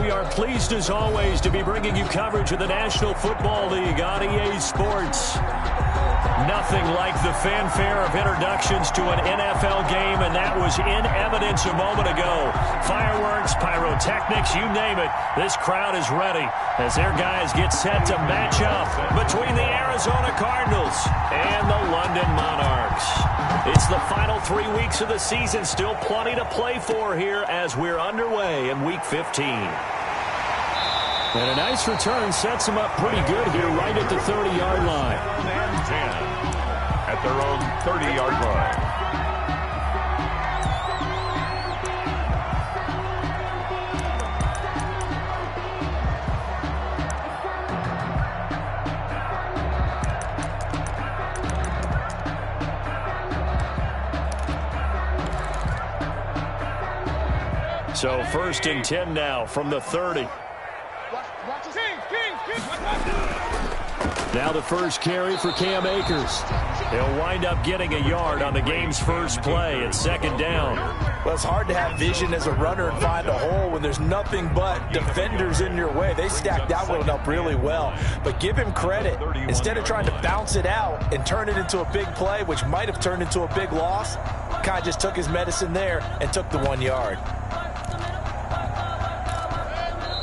We are pleased as always to be bringing you coverage of the National Football League on EA Sports. Nothing like the fanfare of introductions to an NFL game, and that was in evidence a moment ago. Fireworks, pyrotechnics, you name it. This crowd is ready as their guys get set to match up between the Arizona Cardinals and the London Monarchs. It's the final 3 weeks of the season, still plenty to play for here as we're underway in Week 15. And a nice return sets them up pretty good here right at the 30-yard line. And 10 at their own 30-yard line. So 1st and 10 now from the 30. Now the first carry for Cam Akers. He'll wind up getting a yard on the game's first play. It's 2nd down. Well, it's hard to have vision as a runner and find a hole when there's nothing but defenders in your way. They stacked that one up really well. But give him credit. Instead of trying to bounce it out and turn it into a big play, which might have turned into a big loss, kind of just took his medicine there and took the 1 yard.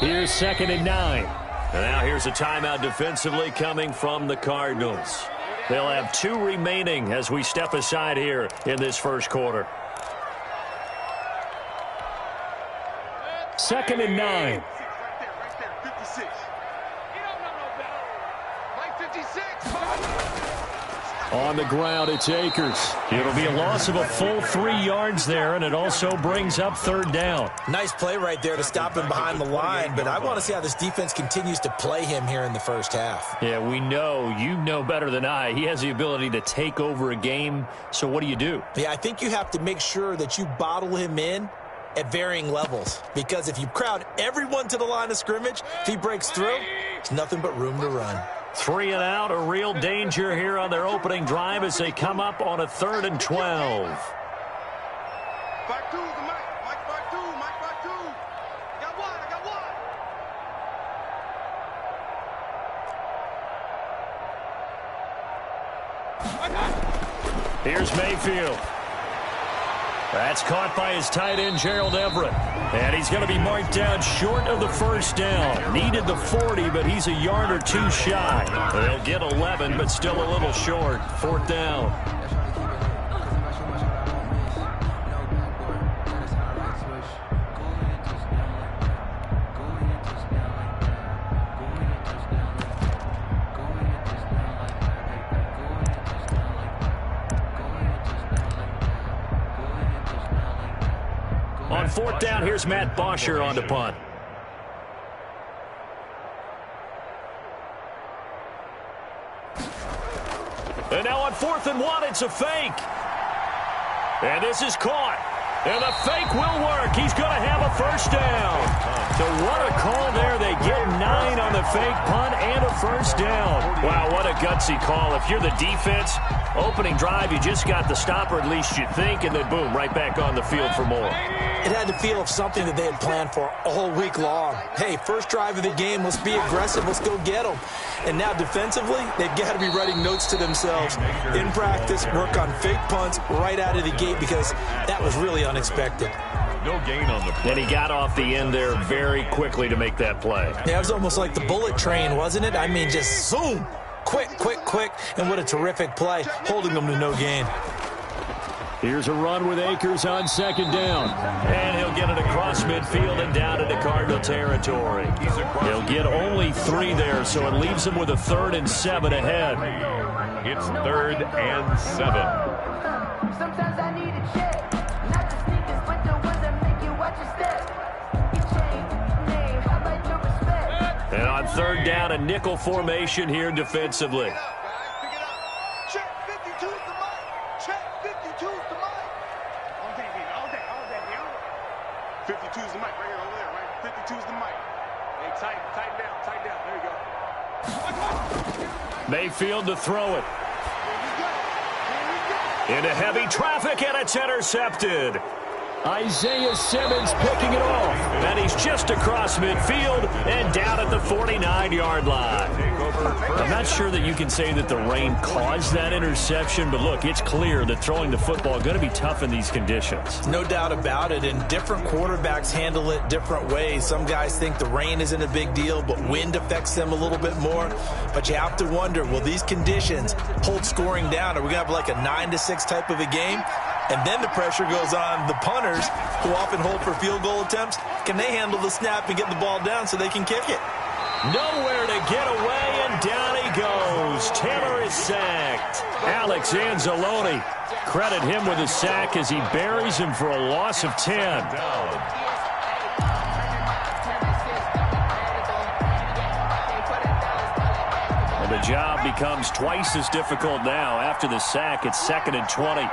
Here's 2nd and 9. And now here's a timeout defensively coming from the Cardinals. They'll have 2 remaining as we step aside here in this first quarter. 2nd and 9. On the ground, it's Akers. It'll be a loss of a full 3 yards there, and it also brings up 3rd down. Nice play right there to stop him behind the line, but I want to see how this defense continues to play him here in the first half. Yeah, we know. You know better than I. He has the ability to take over a game, so what do? Yeah, I think you have to make sure that you bottle him in at varying levels, because if you crowd everyone to the line of scrimmage, if he breaks through, it's nothing but room to run. 3 and out, a real danger here on their opening drive as they come up on a 3rd and 12. Back two, Mike. Mike, back two. Mike, back two. I got one. Here's Mayfield. That's caught by his tight end, Gerald Everett. And he's going to be marked down short of the 1st down. Needed the 40, but he's a yard or 2 shy. They'll get 11, but still a little short. 4th down. On 4th down, here's Matt Bosher on to punt. And now on 4th and 1, it's a fake. And this is caught. And the fake will work. He's going to have a 1st down. So what a call there. They get 9 on the fake punt and a 1st down. Wow, what a gutsy call. If you're the defense, opening drive, you just got the stop, or at least you think, and then boom, right back on the field for more. It had the feel of something that they had planned for all week long. Hey, first drive of the game, let's be aggressive, let's go get them. And now defensively, they've got to be writing notes to themselves. In practice, work on fake punts right out of the gate, because that was really unexpected. No gain on the play. And he got off the end there very quickly to make that play. Yeah, it was almost like the bullet train, wasn't it? I mean, just zoom, quick, quick, quick, and what a terrific play, holding them to no gain. Here's a run with Akers on 2nd down. And he'll get it across midfield and down into Cardinal territory. He'll get only 3 there, so it leaves him with a 3rd and 7 ahead. It's 3rd and 7. Sometimes I need a check. Not the sneakers, but the ones that make you watch your step. You change name, how about your respect? And on 3rd down, a nickel formation here defensively. Check 52's the mic. Check 52's the mic. All day, 52's the mic right here, over there, right? 52's the mic. Hey, tighten down. There you go. Mayfield to throw it. Into heavy traffic, and it's intercepted. Isaiah Simmons picking it off. And he's just across midfield and down at the 49-yard line. I'm not sure that you can say that the rain caused that interception, but look, it's clear that throwing the football is going to be tough in these conditions. No doubt about it, and different quarterbacks handle it different ways. Some guys think the rain isn't a big deal, but wind affects them a little bit more. But you have to wonder, will these conditions hold scoring down? Are we going to have like a 9-6 type of a game? And then the pressure goes on the punters, who often hold for field goal attempts. Can they handle the snap and get the ball down so they can kick it? Nowhere to get away, and down he goes. Taylor is sacked. Alex Anzalone, credit him with a sack as he buries him for a loss of 10. And the job becomes twice as difficult now. After the sack, it's 2nd and 20.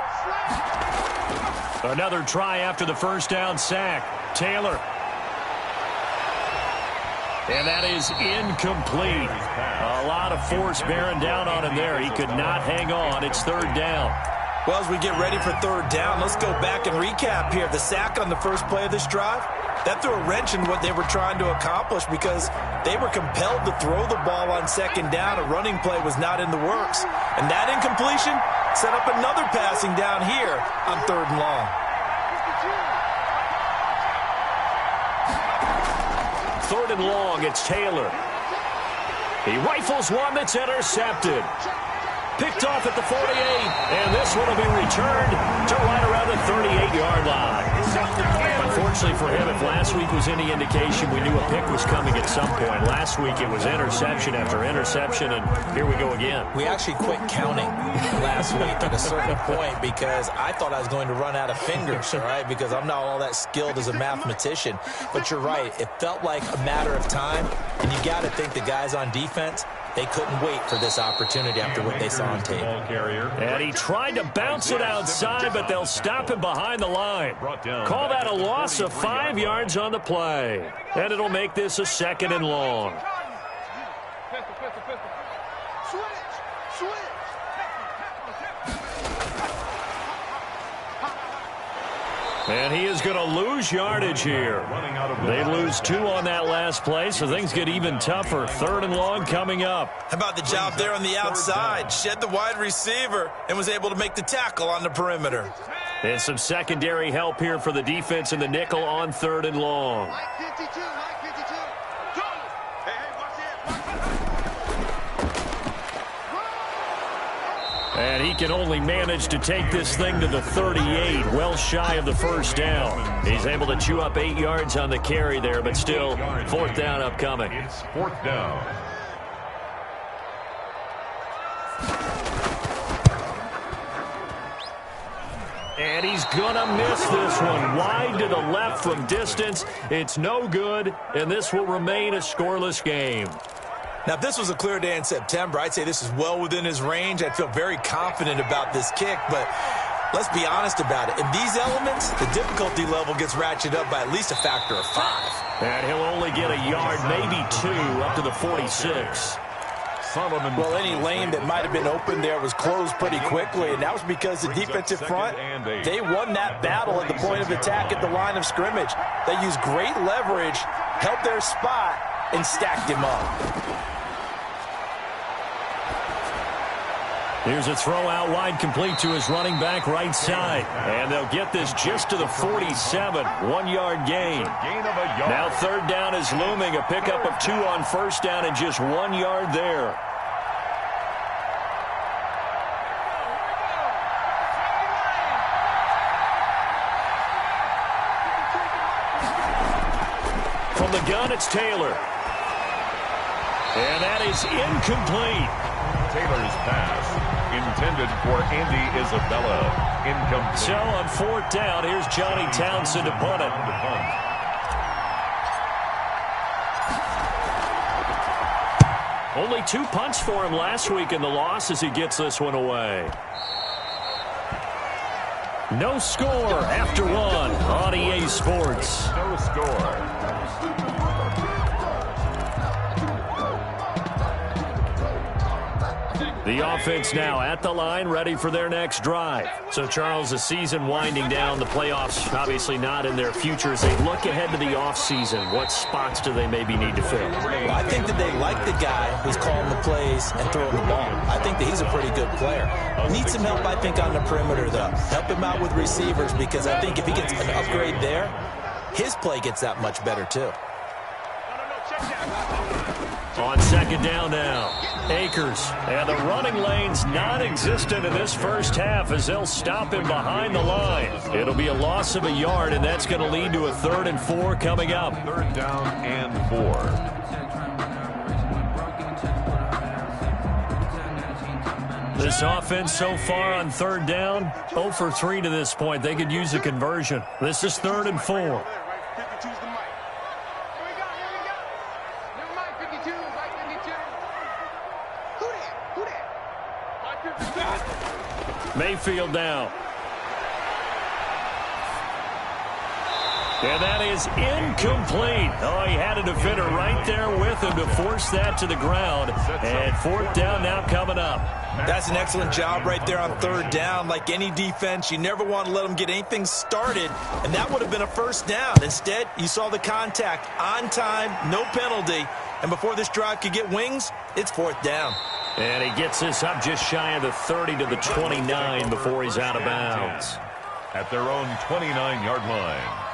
Another try after the first down sack. Taylor. And that is incomplete. A lot of force bearing down on him there. He could not hang on. It's 3rd down. Well, as we get ready for 3rd down, let's go back and recap here. The sack on the first play of this drive, that threw a wrench in what they were trying to accomplish because they were compelled to throw the ball on 2nd down. A running play was not in the works. And that incompletion set up another passing down here on 3rd and long. 3rd and long, it's Taylor. He rifles one that's intercepted. Picked off at the 48, and this one will be returned to right around the 38-yard line. Unfortunately for him, if last week was any indication, we knew a pick was coming at some point. Last week it was interception after interception, and here we go again. We actually quit counting last week at a certain point because I thought I was going to run out of fingers, all right, because I'm not all that skilled as a mathematician. But you're right. It felt like a matter of time, and you got to think the guys on defense, they couldn't wait for this opportunity after what they saw on tape. And he tried to bounce it outside, but they'll stop him behind the line. Call that a loss of 5 yards on the play. And it'll make this a 2nd and long. And he is going to lose yardage here. They lose 2 on that last play, so things get even tougher. 3rd and long coming up. How about the job there on the outside? Shed the wide receiver and was able to make the tackle on the perimeter. And some secondary help here for the defense in the nickel on 3rd and long. And he can only manage to take this thing to the 38, well shy of the first down. He's able to chew up 8 yards on the carry there, but still 4th down upcoming. It's 4th down. And he's going to miss this one. Wide to the left from distance. It's no good, and this will remain a scoreless game. Now, if this was a clear day in September, I'd say this is well within his range. I'd feel very confident about this kick, but let's be honest about it. In these elements, the difficulty level gets ratcheted up by at least a factor of 5. And he'll only get a yard, maybe 2, up to the 46. Well, any lane that might have been open there was closed pretty quickly, and that was because the defensive front, they won that battle at the point of attack at the line of scrimmage. They used great leverage, held their spot, and stacked him up. Here's a throw out wide, complete to his running back right side. And they'll get this just to the 47, 1-yard gain. Now 3rd down is looming, a pickup of 2 on 1st down and just 1 yard there. From the gun, it's Taylor. And that is incomplete. Taylor's pass intended for Andy Isabella. Incomplete. So on 4th down, here's Johnny Townsend to punt it. Only 2 punts for him last week in the loss as he gets this one away. No score after 1 on EA Sports. No score. The offense now at the line, ready for their next drive. So, Charles, the season winding down, the playoffs obviously not in their future. As they look ahead to the offseason, what spots do they maybe need to fill? Well, I think that they like the guy who's calling the plays and throwing the ball. I think that he's a pretty good player. Needs some help, I think, on the perimeter, though. Help him out with receivers, because I think if he gets an upgrade there, his play gets that much better, too. On second down now, Akers. And the running lane's non-existent in this first half as they'll stop him behind the line. It'll be a loss of a yard, and that's going to lead to a 3rd and 4 coming up. 3rd down and 4. This offense so far on 3rd down, 0 for 3 to this point. They could use a conversion. This is 3rd and 4. Mayfield now. And that is incomplete. Oh, he had a defender right there with him to force that to the ground. And 4th down now coming up. That's an excellent job right there on 3rd down. Like any defense, you never want to let them get anything started, and that would have been a 1st down. Instead, you saw the contact on time, no penalty, and before this drive could get wings, it's 4th down. And he gets this up just shy of the 30 to the 29 before he's out of bounds. At their own 29-yard line.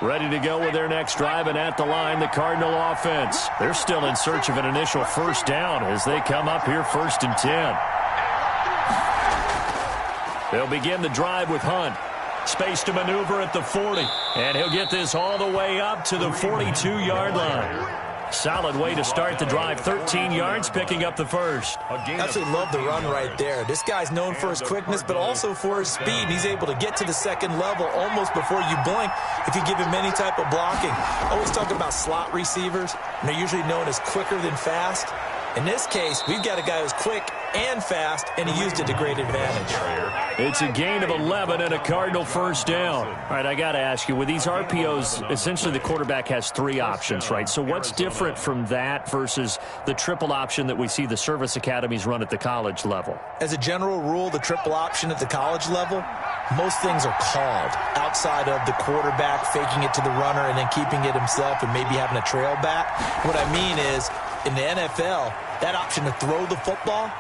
Ready to go with their next drive, and at the line, the Cardinal offense. They're still in search of an initial 1st down as they come up here 1st and 10. They'll begin the drive with Hunt. Space to maneuver at the 40, and he'll get this all the way up to the 42-yard line. Solid way to start the drive. 13 yards, picking up the 1st. Absolutely love the run right there. This guy's known for his quickness, but also for his speed. He's able to get to the 2nd level almost before you blink if you give him any type of blocking. Always talk about slot receivers, and they're usually known as quicker than fast. In this case, we've got a guy who's quick and fast, and he used it to great advantage. It's a gain of 11 and a Cardinal 1st down. All right, I got to ask you, with these RPOs, essentially the quarterback has 3 options, right? So what's different from that versus the triple option that we see the service academies run at the college level? As a general rule, the triple option at the college level, most things are called outside of the quarterback faking it to the runner and then keeping it himself and maybe having a trail back. What I mean is, in the NFL, that option to throw the football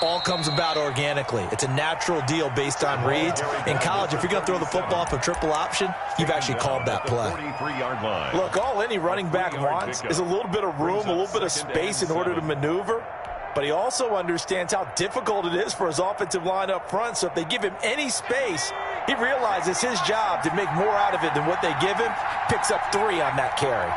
all comes about organically. It's a natural deal based on reads. In college, if you're going to throw the football off a triple option, you've actually called that play. Look, all any running back wants is a little bit of room, a little bit of space in order to maneuver. But he also understands how difficult it is for his offensive line up front. So if they give him any space, he realizes his job to make more out of it than what they give him. Picks up 3 on that carry.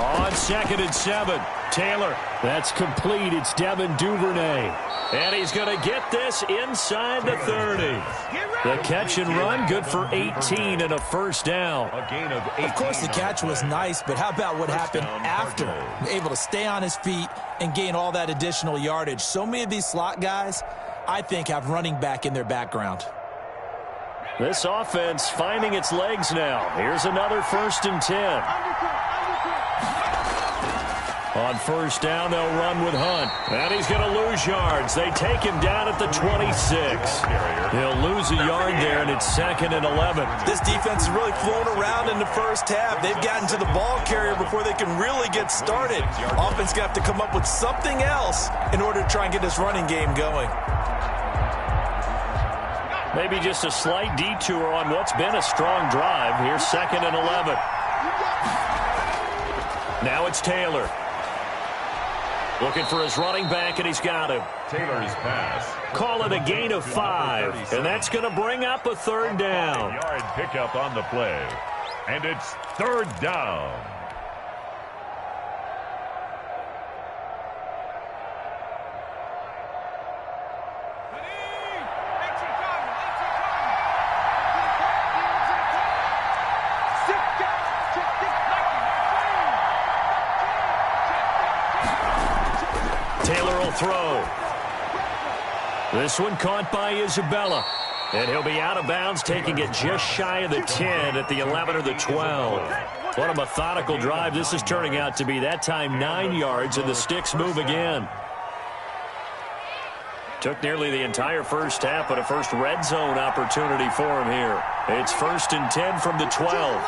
On 2nd and 7, Taylor. That's complete. It's Devin Duvernay. And he's going to get this inside the 30. The catch and run, good for 18 and a 1st down. Of course, the catch was nice, but how about what happened after? Able to stay on his feet and gain all that additional yardage. So many of these slot guys, I think, have running back in their background. This offense finding its legs now. Here's another 1st and 10. On 1st down, they'll run with Hunt. And he's going to lose yards. They take him down at the 26. He'll lose a yard there, and it's 2nd and 11. This defense is really flown around in the first half. They've gotten to the ball carrier before they can really get started. Offense got to come up with something else in order to try and get this running game going. Maybe just a slight detour on what's been a strong drive. Here's 2nd and 11. Now it's Taylor. Looking for his running back, and he's got him. Taylor's pass. Call it a gain of 5, and that's going to bring up a 3rd down. Yard pickup on the play, and it's 3rd down. Taylor will throw. This one caught by Isabella. And he'll be out of bounds, taking it just shy of the 10 at the 11 or the 12. What a methodical drive this is turning out to be. That time 9 yards, and the sticks move again. Took nearly the entire first half, but a first red zone opportunity for him here. It's 1st and 10 from the 12.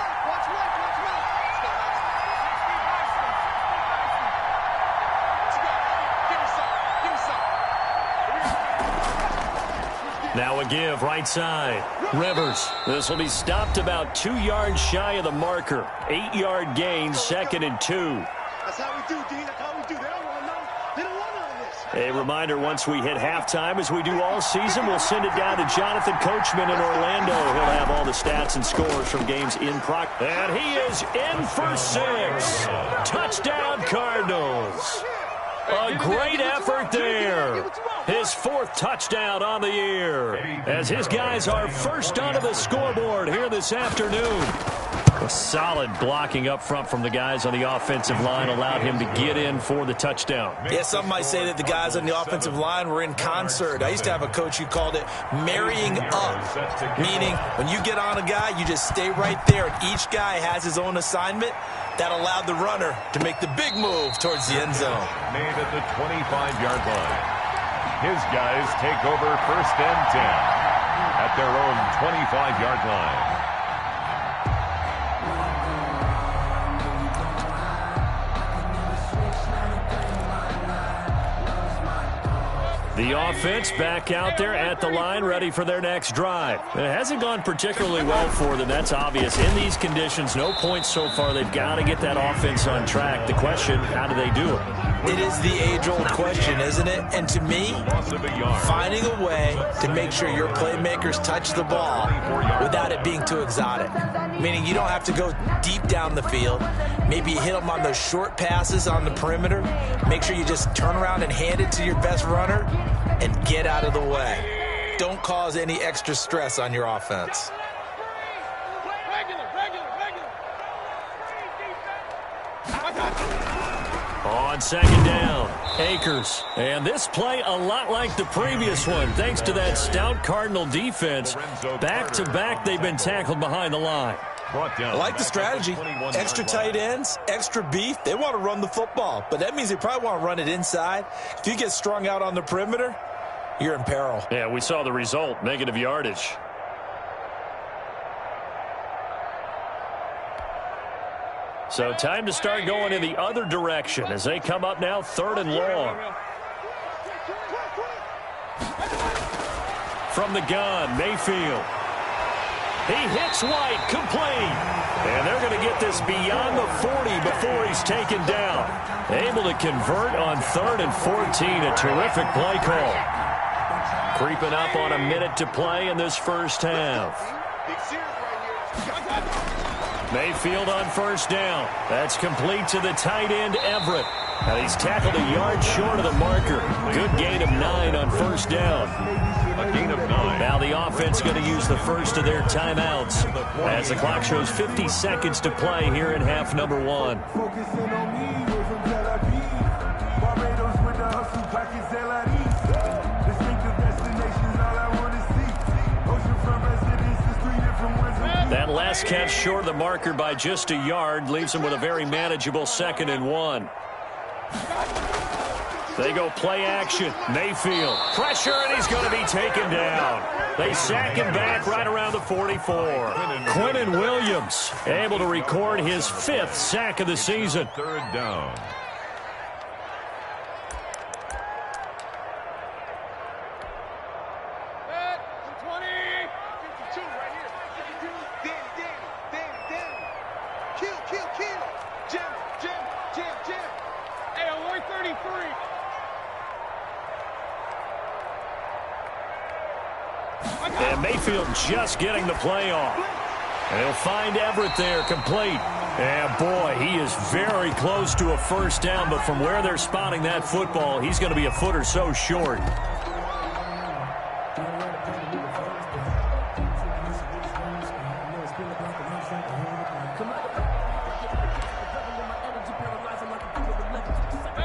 Now a give, right side. Rivers. This will be stopped about 2 yards shy of the marker. 8-yard gain, 2nd and 2. That's how we do, D. That's how we do. They don't want none. They don't want none of this. A reminder, once we hit halftime, as we do all season, we'll send it down to Jonathan Coachman in Orlando. He'll have all the stats and scores from games in progress. And he is in for 6. Touchdown, Cardinals. A great effort there. His 4th touchdown on the year, as his guys are first onto the scoreboard here this afternoon. A solid blocking up front from the guys on the offensive line allowed him to get in for the touchdown. Yeah, some might say that the guys on the offensive line were in concert. I used to have a coach who called it marrying up, meaning when you get on a guy, you just stay right there, and each guy has his own assignment. That allowed the runner to make the big move towards the end zone. Made at the 25-yard line. His guys take over 1st and 10 at their own 25-yard line. The offense back out there at the line, ready for their next drive. It hasn't gone particularly well for them. That's obvious. In these conditions, no points so far. They've got to get that offense on track. The question, how do they do it? It is the age-old question, isn't it? And to me, finding a way to make sure your playmakers touch the ball without it being too exotic. Meaning you don't have to go deep down the field. Maybe you hit them on those short passes on the perimeter. Make sure you just turn around and hand it to your best runner and get out of the way. Don't cause any extra stress on your offense. On 2nd down, Akers. And this play a lot like the previous one, thanks to that stout Cardinal defense. Back-to-back, they've been tackled behind the line. I like the strategy. Extra tight ends, extra beef. They want to run the football, but that means they probably want to run it inside. If you get strung out on the perimeter, you're in peril. Yeah, we saw the result, negative yardage. So time to start going in the other direction as they come up now 3rd and long. From the gun, Mayfield. He hits White, complete. And they're going to get this beyond the 40 before he's taken down. Able to convert on 3rd and 14, a terrific play call. Creeping up on a minute to play in this first half. Mayfield on 1st down. That's complete to the tight end, Everett. And he's tackled a yard short of the marker. Good gain of 9 on 1st down. A gain of 9. Now the offense going to use the first of their timeouts as the clock shows 50 seconds to play here in half number 1. That last catch short of the marker by just a yard leaves him with a very manageable 2nd and 1. They go play action. Mayfield. Pressure, and he's going to be taken down. They sack him back right around the 44. Quinnen Williams able to record his 5th sack of the season. 3rd down. And Mayfield just getting the play off. And he'll find Everett there, complete. And boy, he is very close to a 1st down, but from where they're spotting that football, he's going to be a foot or so short.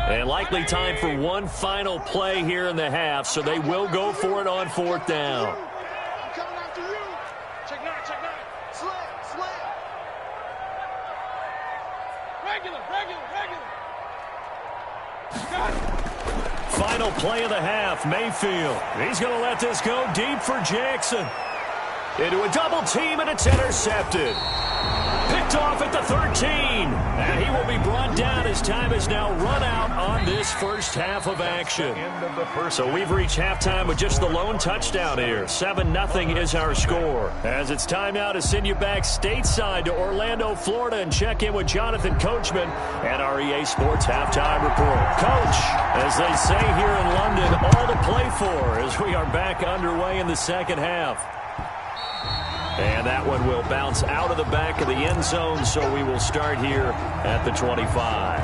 And likely time for one final play here in the half, so they will go for it on 4th down. Final play of the half, Mayfield. He's going to let this go deep for Jackson. Into a double team, and it's intercepted. Picked off at the 13. And he will be brought down as time is now run out on this first half of action. So we've reached halftime with just the lone touchdown here. 7-0 is our score. As it's time now to send you back stateside to Orlando, Florida, and check in with Jonathan Coachman and our EA Sports Halftime Report. Coach, as they say here in London, all to play for as we are back underway in the second half. And that one will bounce out of the back of the end zone, so we will start here at the 25.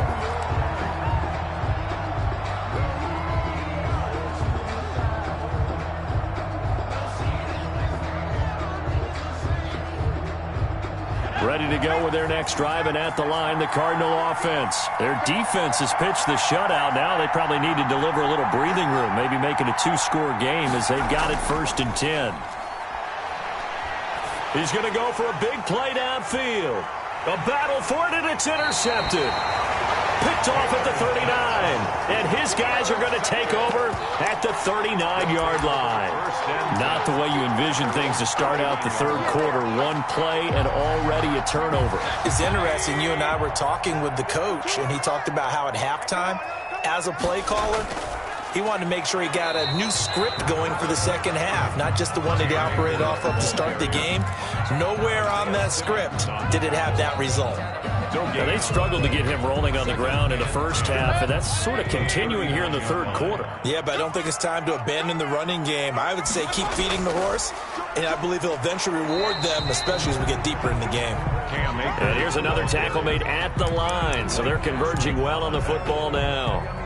Ready to go with their next drive, and at the line, the Cardinal offense. Their defense has pitched the shutout. Now they probably need to deliver a little breathing room, maybe make it a two-score game as they've got it 1st and 10. He's going to go for a big play downfield. A battle for it, and it's intercepted. Picked off at the 39. And his guys are going to take over at the 39-yard line. Not the way you envision things to start out the third quarter. One play and already a turnover. It's interesting. You and I were talking with the coach, and he talked about how at halftime, as a play caller, he wanted to make sure he got a new script going for the second half, not just the one that he operated off of to start the game. Nowhere on that script did it have that result. Now, they struggled to get him rolling on the ground in the first half, and that's sort of continuing here in the third quarter. Yeah, but I don't think it's time to abandon the running game. I would say keep feeding the horse, and I believe he'll eventually reward them, especially as we get deeper in the game. And here's another tackle made at the line, so they're converging well on the football now.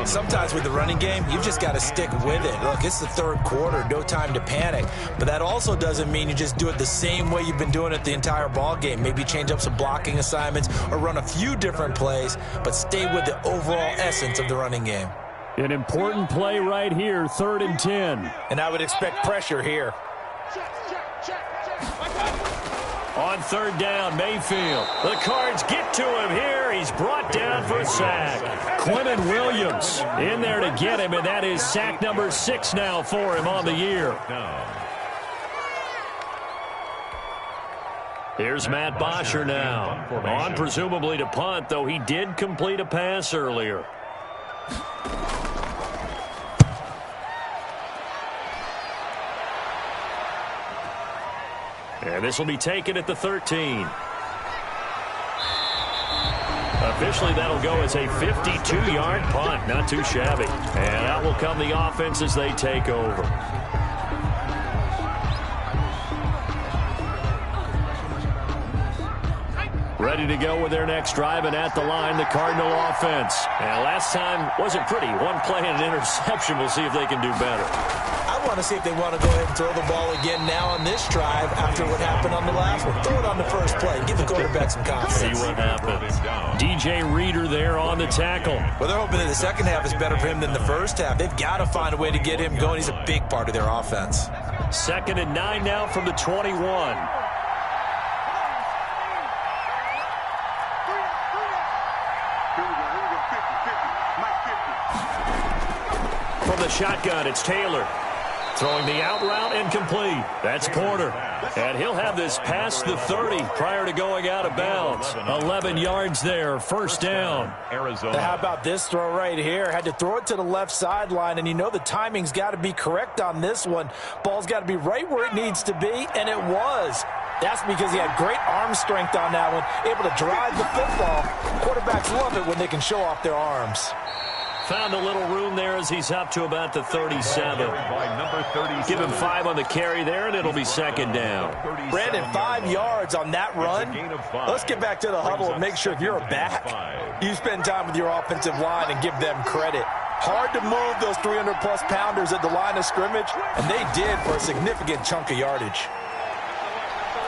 Sometimes with the running game, you've just got to stick with it. Look, it's the third quarter, no time to panic. But that also doesn't mean you just do it the same way you've been doing it the entire ball game. Maybe change up some blocking assignments or run a few different plays, but stay with the overall essence of the running game. An important play right here, 3rd and 10. And I would expect pressure here. On 3rd down, Mayfield. The Cards get to him here. He's brought down for a sack. Quinnen Williams in there to get him, and that is sack number 6 now for him on the year. Here's Matt Bosher now. On presumably to punt, though he did complete a pass earlier. And this will be taken at the 13. Officially, that'll go as a 52-yard punt. Not too shabby. And out will come the offense as they take over. Ready to go with their next drive, and at the line, the Cardinal offense. And last time wasn't pretty. One play and an interception. We'll see if they can do better. I want to see if they want to go ahead and throw the ball again now on this drive after what happened on the last one. Throw it on the first play. Give the quarterback some confidence. See what happens. DJ Reader there on the tackle. Well, they're hoping that the second half is better for him than the first half. They've got to find a way to get him going. He's a big part of their offense. 2nd and 9 now from the 21. From the shotgun, it's Taylor. Throwing the out route incomplete. That's Porter. And he'll have this past the 30 prior to going out of bounds. 11 yards there, 1st down. Arizona. How about this throw right here? Had to throw it to the left sideline, and you know the timing's got to be correct on this one. Ball's got to be right where it needs to be, and it was. That's because he had great arm strength on that one, able to drive the football. Quarterbacks love it when they can show off their arms. Found a little room there as he's up to about the 37. Give him 5 on the carry there, and it'll be 2nd down. Brandon, 5 yards on that run. Let's get back to the huddle and make sure if you're a back, you spend time with your offensive line and give them credit. Hard to move those 300-plus pounders at the line of scrimmage, and they did for a significant chunk of yardage.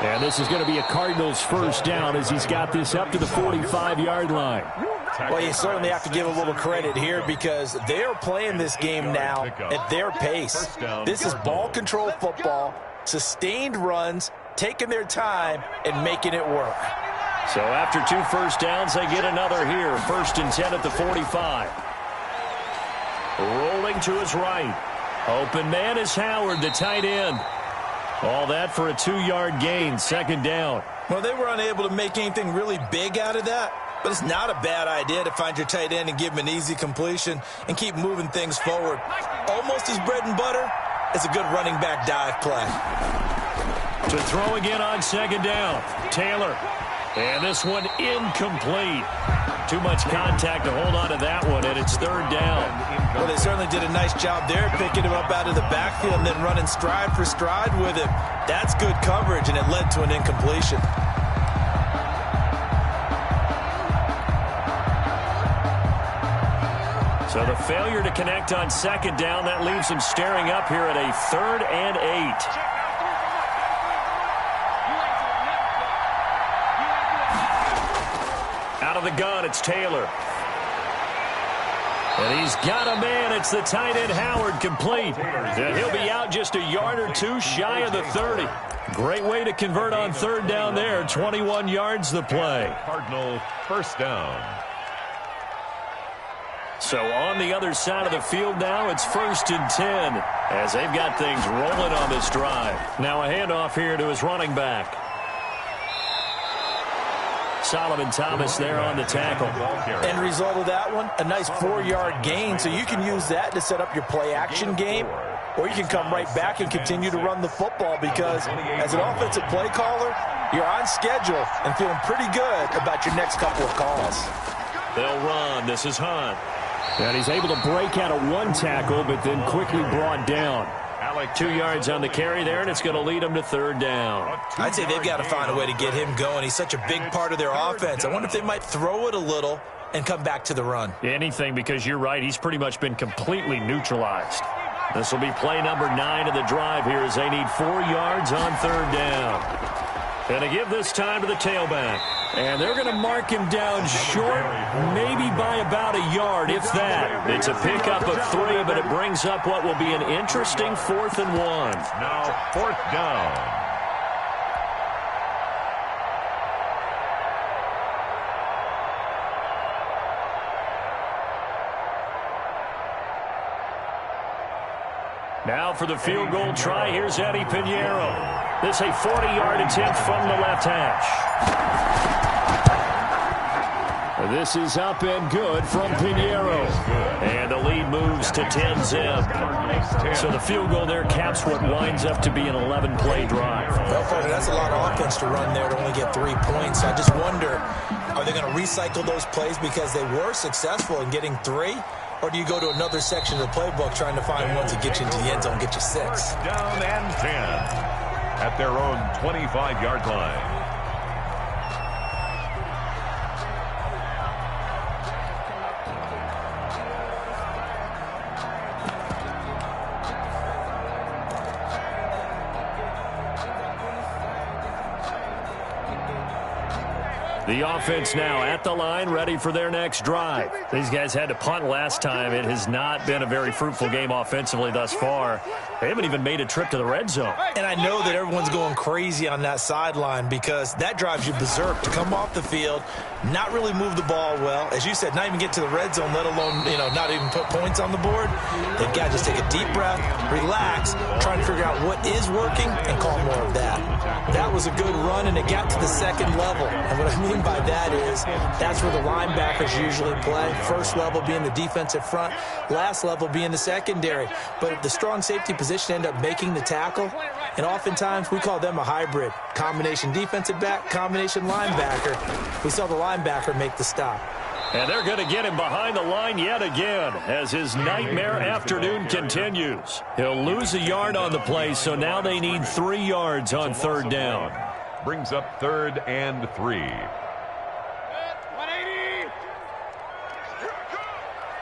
And this is going to be a Cardinals 1st down as he's got this up to the 45-yard line. Well, you certainly have to give a little credit here because they're playing this game now at their pace. This is ball control football, sustained runs, taking their time, and making it work. So after 2 first downs, they get another here. 1st and 10 at the 45. Rolling to his right. Open man is Howard, the tight end. All that for a 2-yard gain, 2nd down. Well, they were unable to make anything really big out of that, but it's not a bad idea to find your tight end and give him an easy completion and keep moving things forward. Almost his bread and butter is a good running back dive play. To throw again on 2nd down, Taylor. And this one incomplete. Too much contact to hold on to that one, and it's 3rd down. Well, they certainly did a nice job there, picking him up out of the backfield and then running stride for stride with him. That's good coverage, and it led to an incompletion. So the failure to connect on 2nd down, that leaves them staring up here at a 3rd and 8. Out of the gun, it's Taylor. And he's got a man. It's the tight end, Howard, complete. And he'll be out just a yard or two shy of the 30. Great way to convert on 3rd down there. 21 yards the play. Cardinal 1st down. So on the other side of the field now, it's 1st and 10 as they've got things rolling on this drive. Now a handoff here to his running back. Solomon Thomas there on the tackle. End result of that one, a nice 4-yard gain, so you can use that to set up your play-action game, or you can come right back and continue to run the football because as an offensive play caller, you're on schedule and feeling pretty good about your next couple of calls. They'll run. This is Hunt. And he's able to break out of 1 tackle, but then quickly brought down. 2 yards on the carry there, and it's going to lead him to 3rd down. I'd say they've got to find a way to get him going. He's such a big part of their offense. I wonder if they might throw it a little and come back to the run. Anything, because you're right. He's pretty much been completely neutralized. This will be play number 9 of the drive here as they need 4 yards on 3rd down. And to give this time to the tailback. And they're going to mark him down short, maybe by about a yard, if that. It's a pickup of 3, but it brings up what will be an interesting 4th and 1. Now 4th down. Now for the field goal try, here's Eddie Pinheiro. This a 40-yard attempt from the left hash. This is up and good from Pinheiro. And the lead moves to 10-zip. So the field goal there caps what winds up to be an 11-play drive. Well, Frank, that's a lot of offense to run there to only get 3 points. So I just wonder, are they going to recycle those plays because they were successful in getting 3? Or do you go to another section of the playbook trying to find ones that get you into the end zone and get you 6? Down and 10 at their own 25-yard line. The offense now at the line, ready for their next drive. These guys had to punt last time. It has not been a very fruitful game offensively thus far. They haven't even made a trip to the red zone. And I know that everyone's going crazy on that sideline because that drives you berserk to come off the field, not really move the ball well. As you said, not even get to the red zone, let alone, not even put points on the board. They've got to just take a deep breath, relax, try to figure out what is working and call more of that. That was a good run, and it got to the 2nd level. And what I mean by that is that's where the linebackers usually play. First level being the defensive front, last level being the secondary. But the strong safety position end up making the tackle, and oftentimes we call them a hybrid. Combination defensive back, combination linebacker. We saw the linebacker make the stop. And they're going to get him behind the line yet again as his nightmare afternoon continues. He'll lose a yard on the play, so now they need 3 yards on 3rd down. Brings up 3rd and 3. 180.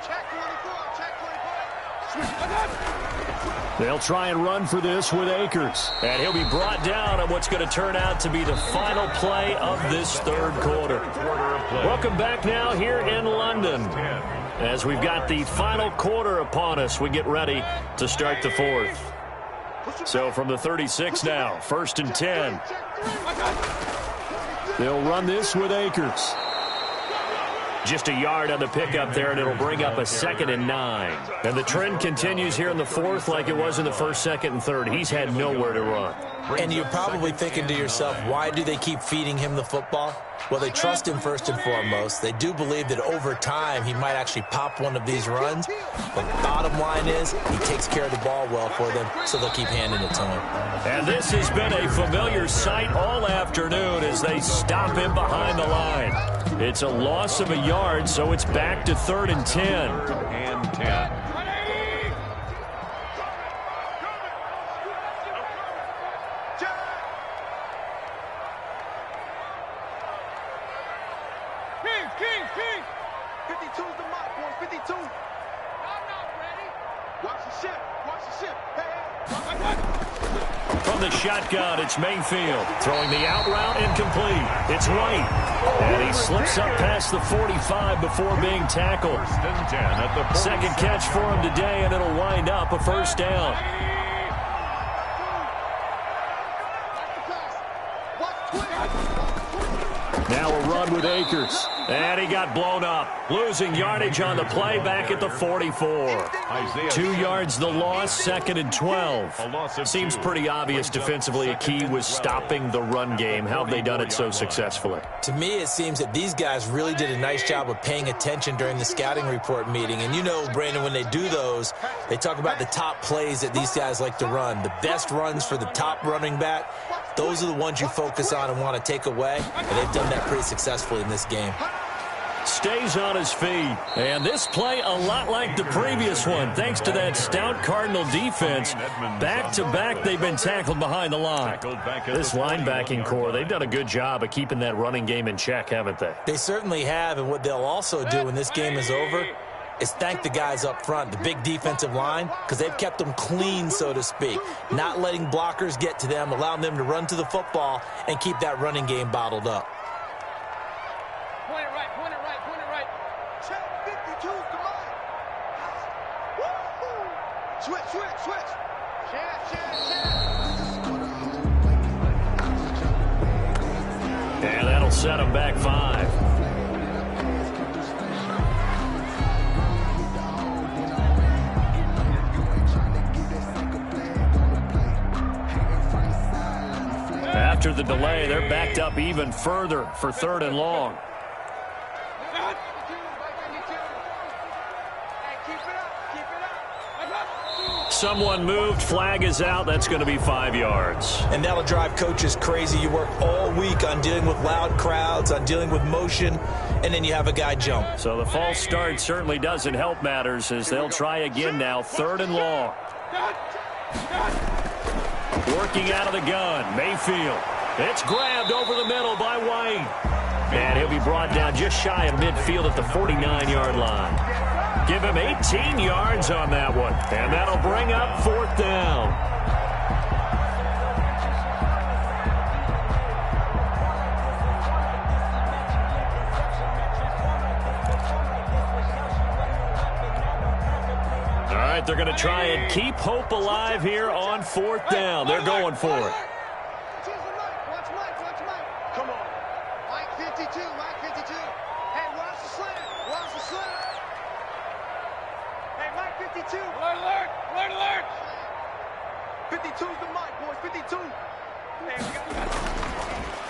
Check 24. Check 24. They'll try and run for this with Akers. And he'll be brought down on what's going to turn out to be the final play of this 3rd quarter. Welcome back now here in London. As we've got the final quarter upon us, we get ready to start the 4th. So from the 36 now, 1st and 10. They'll run this with Akers. Just a yard on the pickup there, and it'll bring up a 2nd and 9. And the trend continues here in the 4th like it was in the 1st, 2nd, and 3rd. He's had nowhere to run. And you're probably thinking to yourself, why do they keep feeding him the football? Well, they trust him first and foremost. They do believe that over time he might actually pop one of these runs. But the bottom line is he takes care of the ball well for them, so they'll keep handing it to him. And this has been a familiar sight all afternoon as they stop him behind the line. It's a loss of a yard, so it's back to 3rd and 10. 3rd and 10. King. 52's the mark, boys. 52. Y'all not ready. Watch the ship. Hey. From the shotgun, it's Mayfield. Throwing the out route incomplete. It's White. And he slips up past the 45 before being tackled. 1st and 10 at the 40. 2nd catch for him today, and it'll wind up a 1st down. Now a run with Akers. And he got blown up. Losing yardage on the play back at the 44. 2 yards the loss, 2nd and 12. Seems pretty obvious defensively a key was stopping the run game. How have they done it so successfully? To me, it seems that these guys really did a nice job of paying attention during the scouting report meeting. And you know, Brandon, when they do those, they talk about the top plays that these guys like to run. The best runs for the top running back, those are the ones you focus on and want to take away. And they've done that pretty successfully in this game. Stays on his feet. And this play a lot like the previous one, thanks to that stout Cardinal defense. Back-to-back, they've been tackled behind the line. This linebacking core, they've done a good job of keeping that running game in check, haven't they? They certainly have, and what they'll also do when this game is over is thank the guys up front, the big defensive line, because they've kept them clean, so to speak. Not letting blockers get to them, allowing them to run to the football and keep that running game bottled up. Point it right. Check 52's the mark. Woo-hoo. Switch. And that'll set him back 5. After the delay, they're backed up even further for 3rd and long. Someone moved, flag is out, that's going to be 5 yards. And that'll drive coaches crazy. You work all week on dealing with loud crowds, on dealing with motion, and then you have a guy jump. So the false start certainly doesn't help matters as they'll try again now, 3rd and long. Working out of the gun, Mayfield. It's grabbed over the middle by White. And he'll be brought down just shy of midfield at the 49-yard line. Give him 18 yards on that one. And that'll bring up 4th down. All right, they're going to try and keep hope alive here on 4th down. They're going for it. Come on. Mike 52. Hey, watch the slant. Hey, Mike 52. Alert. 52's the mark, boys. 52. Hey, we got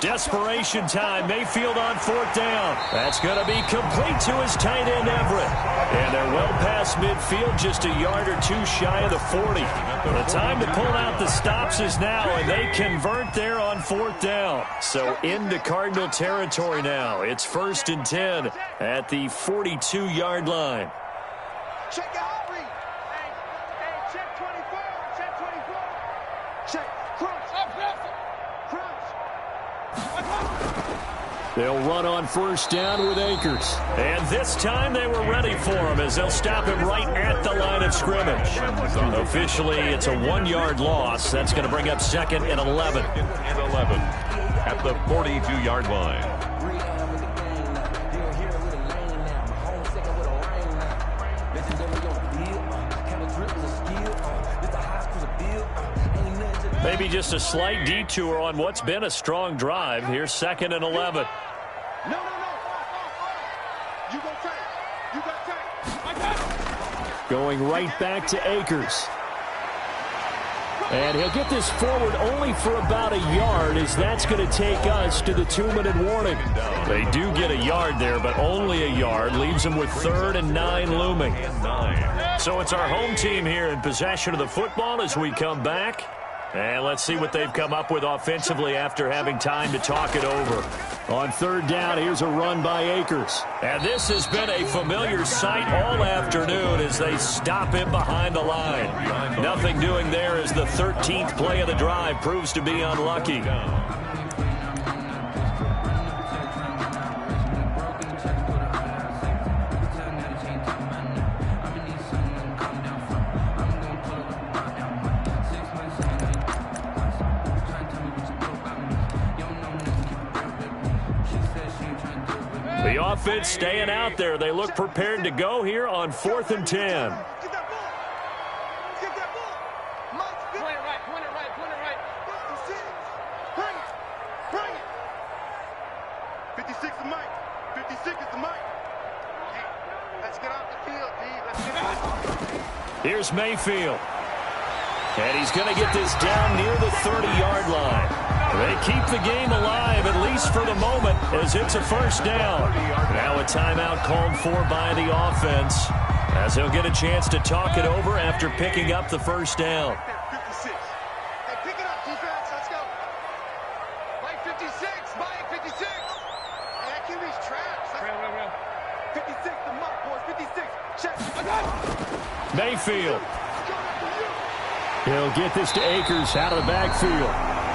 Desperation time. Mayfield on 4th down. That's going to be complete to his tight end, Everett. And they're well past midfield, just a yard or two shy of the 40. The time to pull out the stops is now, and they convert there on 4th down. So into Cardinal territory now. It's 1st and 10 at the 42-yard line. check out Henry. Hey, check 24. Check. Crunch. They'll run on 1st down with Akers. And this time they were ready for him as they'll stop him right at the line of scrimmage. Officially, it's a 1-yard loss. That's going to bring up 2nd and 11. 2nd and 11 at the 42-yard line. maybe just a slight detour on what's been a strong drive. Here's 2nd and 11. No. You go tight. You got tight. I got it. Going right back to Akers. And he'll get this forward only for about a yard, as that's going to take us to the 2-minute warning. They do get a yard there, but only a yard. Leaves them with 3rd and 9 looming. So it's our home team here in possession of the football as we come back. And let's see what they've come up with offensively after having time to talk it over. On 3rd down, here's a run by Akers. And this has been a familiar sight all afternoon as they stop him behind the line. Nothing doing there as the 13th play of the drive proves to be unlucky. The offense staying out there. They look prepared to go here on 4th and 10. Get that ball. Get that ball. Mike, point it right. 56. Bring it. 56 to Mike. 56 is to Mike. Let's get off the field, D. Let's get out. Here's Mayfield. And he's going to get this down near the 30-yard line. They keep the game alive, at least for the moment, as it's a 1st down. Now a timeout called for by the offense, as he'll get a chance to talk it over after picking up the 1st down. 56. Hey, pick it up, defense. Let's go. Mike 56. Mike 56. Hey, that QB's trash. 56 to Mike, boys. 56. Check. I got it. Mayfield. He'll get this to Akers out of the backfield.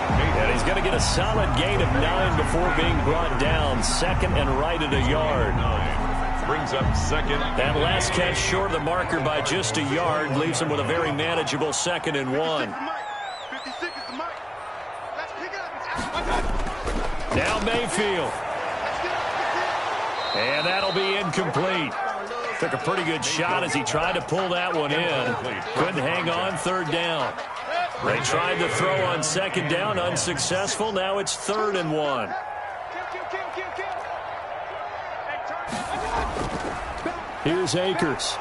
And he's going to get a solid gain of 9 before being brought down. 2nd and right at a yard. Brings up 2nd. That last catch short of the marker by just a yard leaves him with a very manageable 2nd and 1. 56 is the Mike. Let's pick it up. Now Mayfield. And that'll be incomplete. Took a pretty good shot as he tried to pull that one in. Couldn't hang on. 3rd down. They tried to throw on 2nd down, unsuccessful. Now it's 3rd and 1. Here's Akers.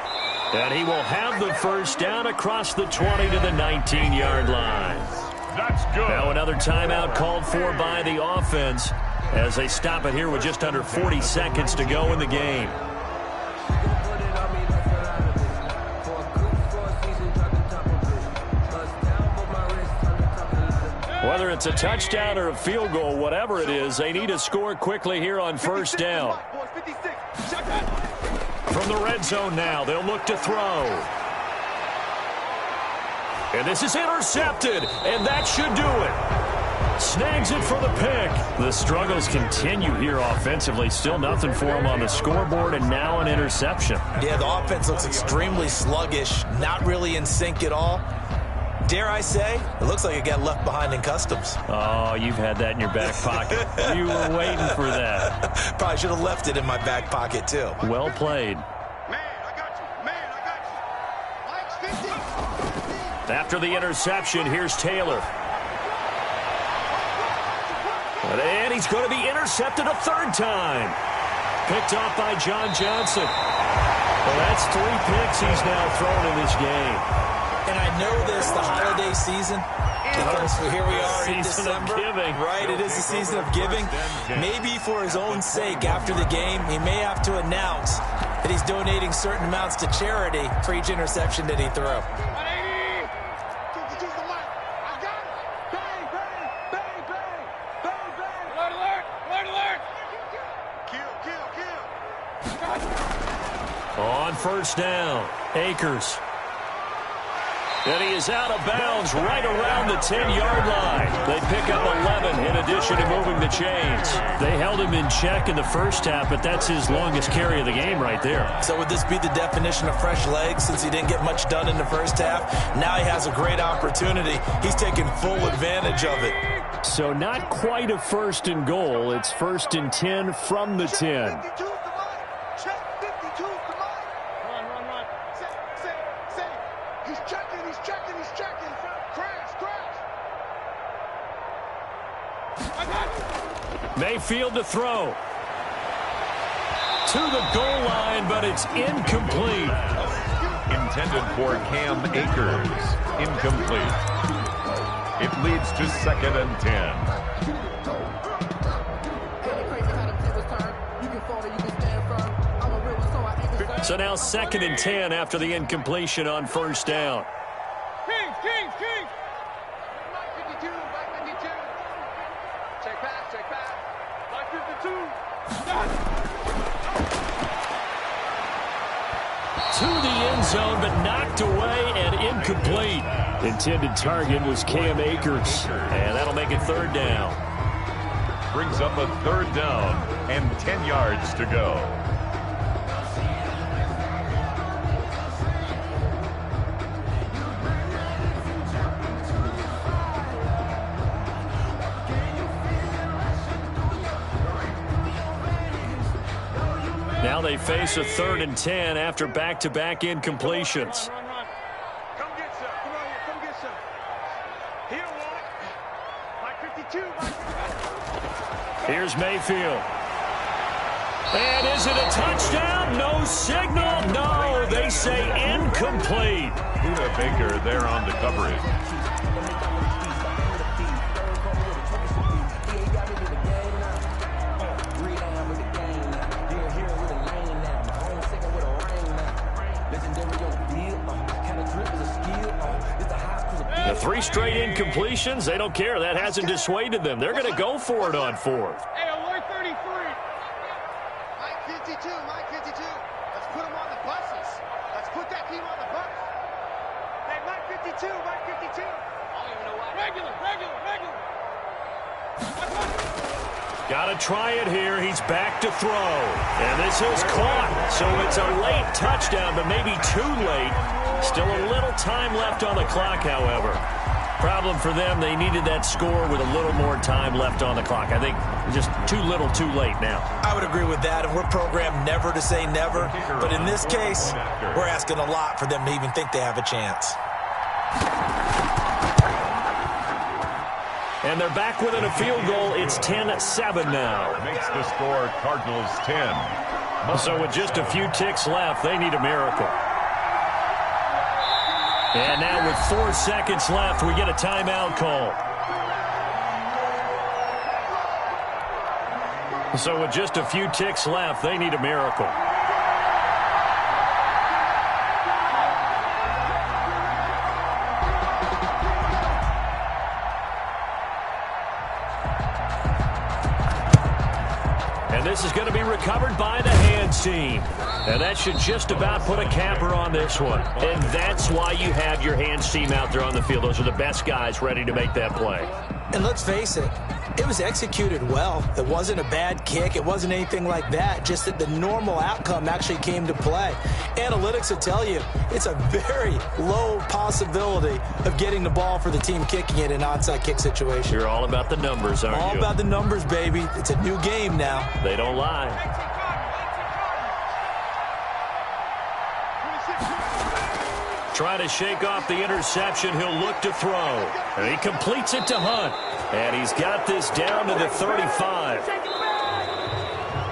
And he will have the 1st down across the 20 to the 19-yard line. That's good. Now another timeout called for by the offense as they stop it here with just under 40 seconds to go in the game. Whether it's a touchdown or a field goal, whatever it is, they need to score quickly here on 1st down. From the red zone now, they'll look to throw. And this is intercepted, and that should do it. Snags it for the pick. The struggles continue here offensively. Still nothing for them on the scoreboard, and now an interception. Yeah, the offense looks extremely sluggish, not really in sync at all. Dare I say, it looks like it got left behind in customs. Oh, you've had that in your back pocket. You were waiting for that. Probably should have left it in my back pocket, too. Well played. Man, I got you. Mike's 50. After the interception, here's Taylor. And he's going to be intercepted a 3rd time. Picked off by John Johnson. Well, that's 3 picks he's now thrown in this game. And I know this, the holiday season, because here we are in December, right? It is the season of giving. Maybe for his own sake, after the game, he may have to announce that he's donating certain amounts to charity for each interception that he threw. On 1st down, Akers. And he is out of bounds right around the 10-yard line. They pick up 11 in addition to moving the chains. They held him in check in the 1st half, but that's his longest carry of the game right there. So would this be the definition of fresh legs since he didn't get much done in the 1st half? Now he has a great opportunity. He's taking full advantage of it. So not quite a 1st and goal. It's 1st and 10 from the 10. Mayfield to throw. To the goal line, but it's incomplete. Intended for Cam Akers. Incomplete. It leads to 2nd and 10. So now 2nd and 10 after the incompletion on first down. Kings. Mike 52, Mike 52. Check pass. Mike 52. To the end zone, but knocked away and incomplete. Intended target was Cam Akers, and that'll make it 3rd down. Brings up a 3rd down and 10 yards to go. Now they face a 3rd and 10 after back-to-back incompletions. Run. Come get some. Come on here. Come get some. He don't want it. Mike 52. Here's Mayfield. And is it a touchdown? No signal. No, they say incomplete. Buda Baker there on the coverage. The 3 straight incompletions, they don't care. That hasn't dissuaded them. They're going to go for it on 4th. Hey, alert 33. Mike 52. Let's put him on the buses. Let's put that team on the bus. Hey, Mike 52. I don't even know why. Regular. Got to try it here. He's back to throw. And this is caught. So it's a late touchdown, but maybe too late. Still a little time left on the clock, however. Problem for them, they needed that score with a little more time left on the clock. I think just too little too late now. I would agree with that, and we're programmed never to say never. But in this case, we're asking a lot for them to even think they have a chance. And they're back within a field goal. It's 10-7 now. Makes the score Cardinals 10. So with just a few ticks left, they need a miracle. And now with 4 seconds left, we get a timeout call. So with just a few ticks left, they need a miracle. And this is going to be recovered by the hands team. And that should just about put a capper on this one. And that's why you have your hands team out there on the field. Those are the best guys ready to make that play. And let's face it, it was executed well. It wasn't a bad kick. It wasn't anything like that. Just that the normal outcome actually came to play. Analytics will tell you it's a very low possibility of getting the ball for the team kicking it in an onside kick situation. You're all about the numbers, aren't you? All about the numbers, baby. It's a new game now. They don't lie. Trying to shake off the interception. He'll look to throw. And he completes it to Hunt. And he's got this down to the 35.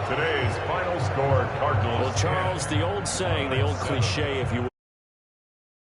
Today's final score, Cardinals. Well, Charles, the old saying, the old cliche, if you will.